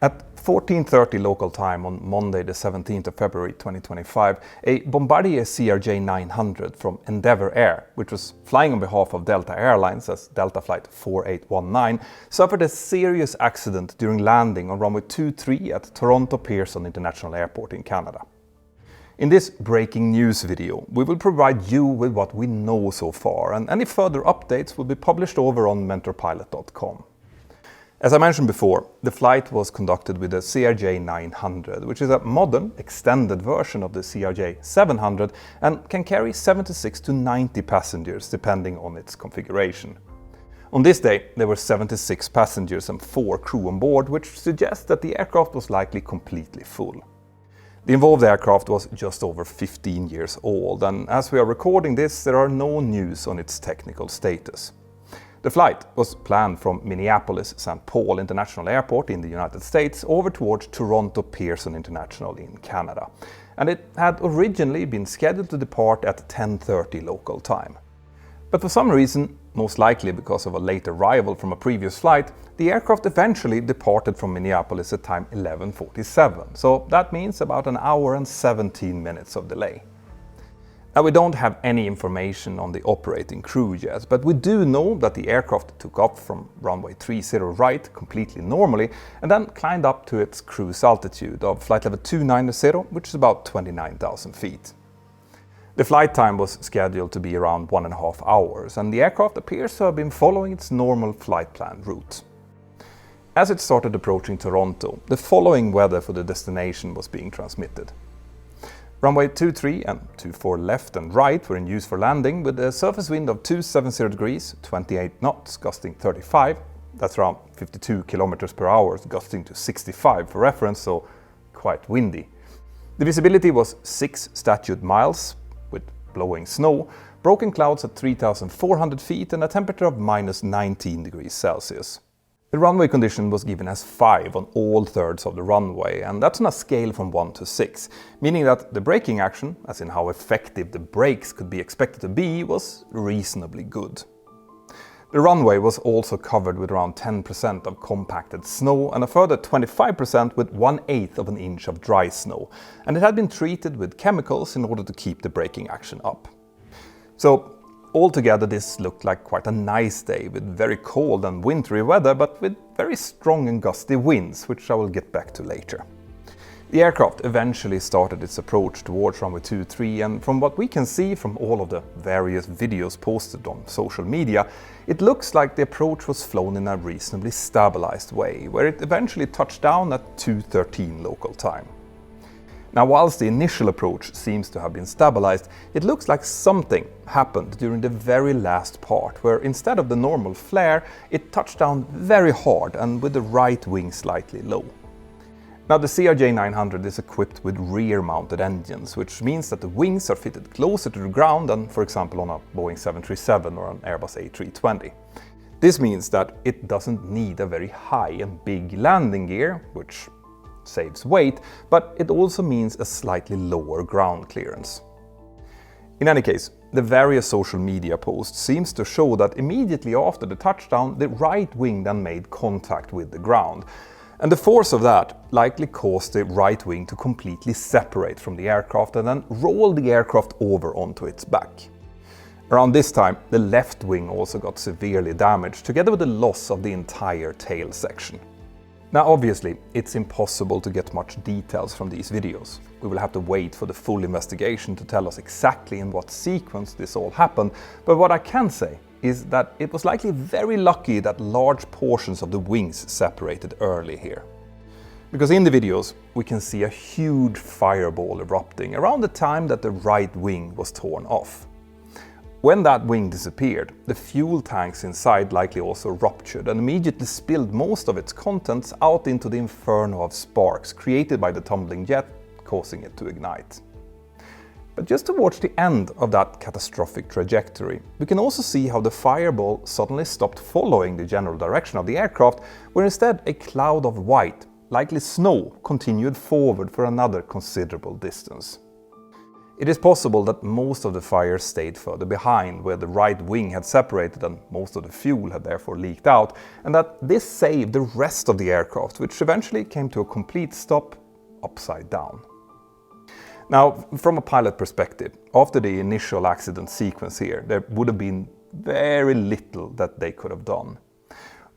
At 14:30 local time on Monday the 17th of February 2025, a Bombardier CRJ-900 from Endeavour Air, which was flying on behalf of Delta Airlines as Delta Flight 4819, suffered a serious accident during landing on runway 23 at Toronto Pearson International Airport in Canada. In this breaking news video, we will provide you with what we know so far, and any further updates will be published over on mentorpilot.com. As I mentioned before, the flight was conducted with a CRJ-900, which is a modern, extended version of the CRJ-700 and can carry 76 to 90 passengers depending on its configuration. On this day, there were 76 passengers and 4 crew on board, which suggests that the aircraft was likely completely full. The involved aircraft was just over 15 years old, and as we are recording this, there are no news on its technical status. The flight was planned from Minneapolis-St. Paul International Airport in the United States over towards Toronto Pearson International in Canada, and it had originally been scheduled to depart at 10:30 local time. But for some reason, most likely because of a late arrival from a previous flight, the aircraft eventually departed from Minneapolis at time 11:47, so that means about an hour and 17 minutes of delay. Now, we don't have any information on the operating crew yet, but we do know that the aircraft took off from runway 30 right completely normally and then climbed up to its cruise altitude of flight level 290, which is about 29,000 feet. The flight time was scheduled to be around 1.5 hours, and the aircraft appears to have been following its normal flight plan route. As it started approaching Toronto, the following weather for the destination was being transmitted. Runway 23 and 24 left and right were in use for landing with a surface wind of 270 degrees, 28 knots, gusting 35. That's around 52 kilometers per hour, gusting to 65 for reference, so quite windy. The visibility was 6 statute miles with blowing snow, broken clouds at 3,400 feet and a temperature of minus 19 degrees Celsius. The runway condition was given as 5 on all thirds of the runway, and that's on a scale from 1 to 6, meaning that the braking action, as in how effective the brakes could be expected to be, was reasonably good. The runway was also covered with around 10% of compacted snow and a further 25% with 1/8 of an inch of dry snow, and it had been treated with chemicals in order to keep the braking action up. So, altogether, this looked like quite a nice day with very cold and wintry weather, but with very strong and gusty winds, which I will get back to later. The aircraft eventually started its approach towards runway 23, and from what we can see from all of the various videos posted on social media, it looks like the approach was flown in a reasonably stabilized way, where it eventually touched down at 2:13 local time. Now, whilst the initial approach seems to have been stabilized, it looks like something happened during the very last part, where instead of the normal flare, it touched down very hard and with the right wing slightly low. Now, the CRJ-900 is equipped with rear-mounted engines, which means that the wings are fitted closer to the ground than, for example, on a Boeing 737 or an Airbus A320. This means that it doesn't need a very high and big landing gear, which saves weight, but it also means a slightly lower ground clearance. In any case, the various social media posts seems to show that immediately after the touchdown, the right wing then made contact with the ground, and the force of that likely caused the right wing to completely separate from the aircraft and then roll the aircraft over onto its back. Around this time, the left wing also got severely damaged, together with the loss of the entire tail section. Now, obviously, it's impossible to get much details from these videos. We will have to wait for the full investigation to tell us exactly in what sequence this all happened, but what I can say is that it was likely very lucky that large portions of the wings separated early here. Because in the videos, we can see a huge fireball erupting around the time that the right wing was torn off. When that wing disappeared, the fuel tanks inside likely also ruptured and immediately spilled most of its contents out into the inferno of sparks created by the tumbling jet, causing it to ignite. But just towards the end of that catastrophic trajectory, we can also see how the fireball suddenly stopped following the general direction of the aircraft, where instead a cloud of white, likely snow, continued forward for another considerable distance. It is possible that most of the fire stayed further behind, where the right wing had separated and most of the fuel had therefore leaked out, and that this saved the rest of the aircraft, which eventually came to a complete stop upside down. Now, from a pilot perspective, after the initial accident sequence here, there would have been very little that they could have done.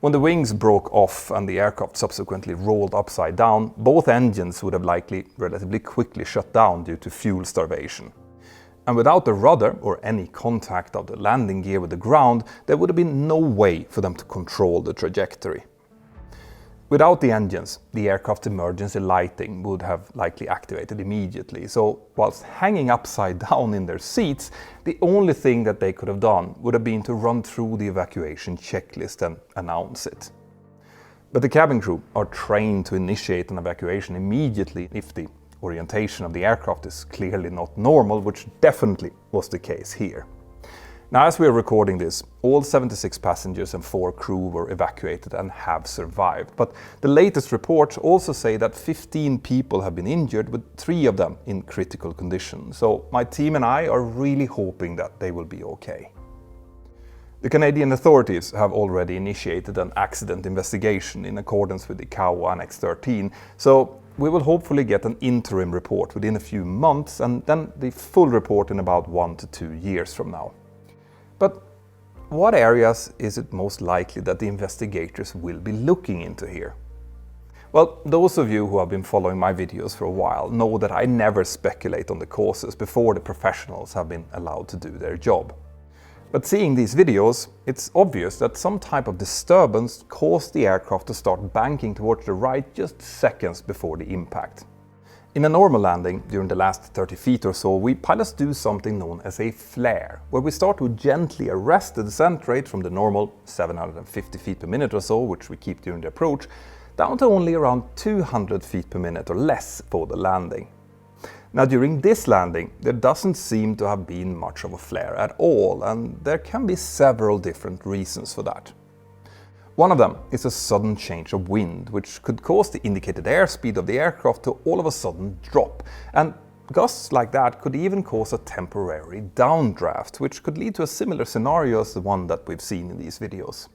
When the wings broke off and the aircraft subsequently rolled upside down, both engines would have likely relatively quickly shut down due to fuel starvation. And without the rudder or any contact of the landing gear with the ground, there would have been no way for them to control the trajectory. Without the engines, the aircraft's emergency lighting would have likely activated immediately, so whilst hanging upside down in their seats, the only thing that they could have done would have been to run through the evacuation checklist and announce it. But the cabin crew are trained to initiate an evacuation immediately if the orientation of the aircraft is clearly not normal, which definitely was the case here. Now, as we are recording this, all 76 passengers and 4 crew were evacuated and have survived. But the latest reports also say that 15 people have been injured, with 3 of them in critical condition. So my team and I are really hoping that they will be okay. The Canadian authorities have already initiated an accident investigation in accordance with the ICAO Annex 13. So we will hopefully get an interim report within a few months, and then the full report in about 1 to 2 years from now. But what areas is it most likely that the investigators will be looking into here? Well, those of you who have been following my videos for a while know that I never speculate on the causes before the professionals have been allowed to do their job. But seeing these videos, it's obvious that some type of disturbance caused the aircraft to start banking towards the right just seconds before the impact. In a normal landing, during the last 30 feet or so, we pilots do something known as a flare, where we start to gently arrest the descent rate from the normal 750 feet per minute or so, which we keep during the approach, down to only around 200 feet per minute or less for the landing. Now, during this landing, there doesn't seem to have been much of a flare at all, and there can be several different reasons for that. One of them is a sudden change of wind, which could cause the indicated airspeed of the aircraft to all of a sudden drop, and gusts like that could even cause a temporary downdraft, which could lead to a similar scenario as the one that we've seen in these videos.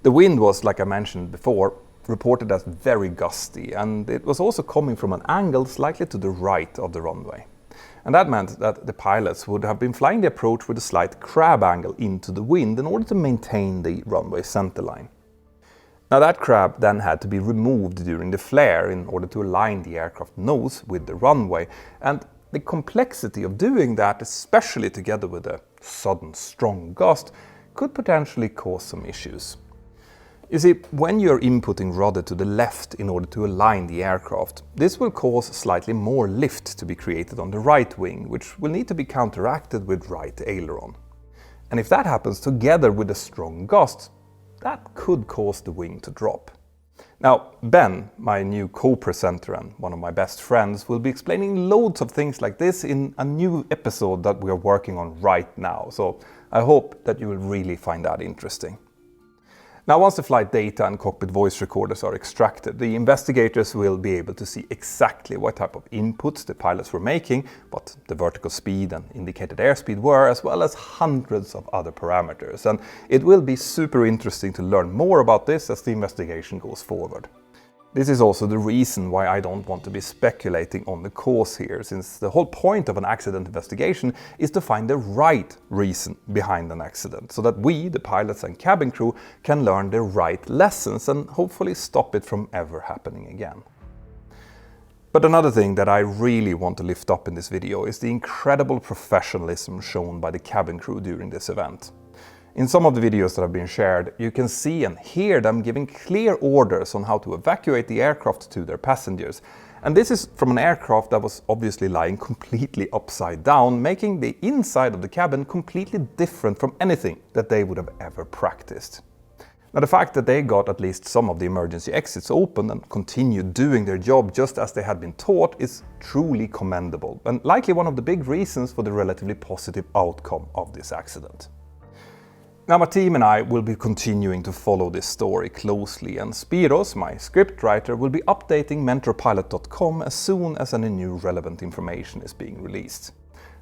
The wind was, like I mentioned before, reported as very gusty, and it was also coming from an angle slightly to the right of the runway. And that meant that the pilots would have been flying the approach with a slight crab angle into the wind in order to maintain the runway centerline. Now, that crab then had to be removed during the flare in order to align the aircraft nose with the runway, and the complexity of doing that, especially together with a sudden strong gust, could potentially cause some issues. You see, when you're inputting rudder to the left in order to align the aircraft, this will cause slightly more lift to be created on the right wing, which will need to be counteracted with right aileron. And if that happens together with a strong gust, that could cause the wing to drop. Now, Ben, my new co-presenter and one of my best friends, will be explaining loads of things like this in a new episode that we are working on right now, so I hope that you will really find that interesting. Now, once the flight data and cockpit voice recorders are extracted, the investigators will be able to see exactly what type of inputs the pilots were making, what the vertical speed and indicated airspeed were, as well as hundreds of other parameters. And it will be super interesting to learn more about this as the investigation goes forward. This is also the reason why I don't want to be speculating on the cause here, since the whole point of an accident investigation is to find the right reason behind an accident, so that we, the pilots and cabin crew, can learn the right lessons and hopefully stop it from ever happening again. But another thing that I really want to lift up in this video is the incredible professionalism shown by the cabin crew during this event. In some of the videos that have been shared, you can see and hear them giving clear orders on how to evacuate the aircraft to their passengers. And this is from an aircraft that was obviously lying completely upside down, making the inside of the cabin completely different from anything that they would have ever practiced. Now, the fact that they got at least some of the emergency exits open and continued doing their job just as they had been taught is truly commendable, and likely one of the big reasons for the relatively positive outcome of this accident. Now, my team and I will be continuing to follow this story closely, and Spiros, my scriptwriter, will be updating mentorpilot.com as soon as any new relevant information is being released.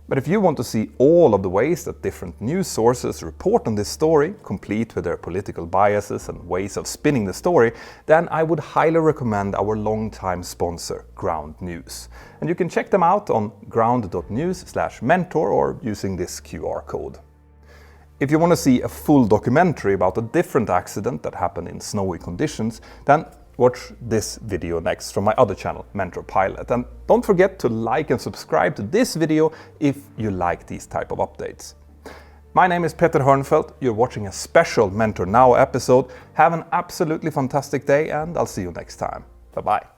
But if you want to see all of the ways that different news sources report on this story, complete with their political biases and ways of spinning the story, then I would highly recommend our longtime sponsor, Ground News. And you can check them out on ground.news/mentor or using this QR code. If you want to see a full documentary about a different accident that happened in snowy conditions, then watch this video next from my other channel, Mentor Pilot. And don't forget to like and subscribe to this video if you like these type of updates. My name is Peter Hörnfeldt. You're watching a special Mentor Now episode. Have an absolutely fantastic day and I'll see you next time. Bye-bye.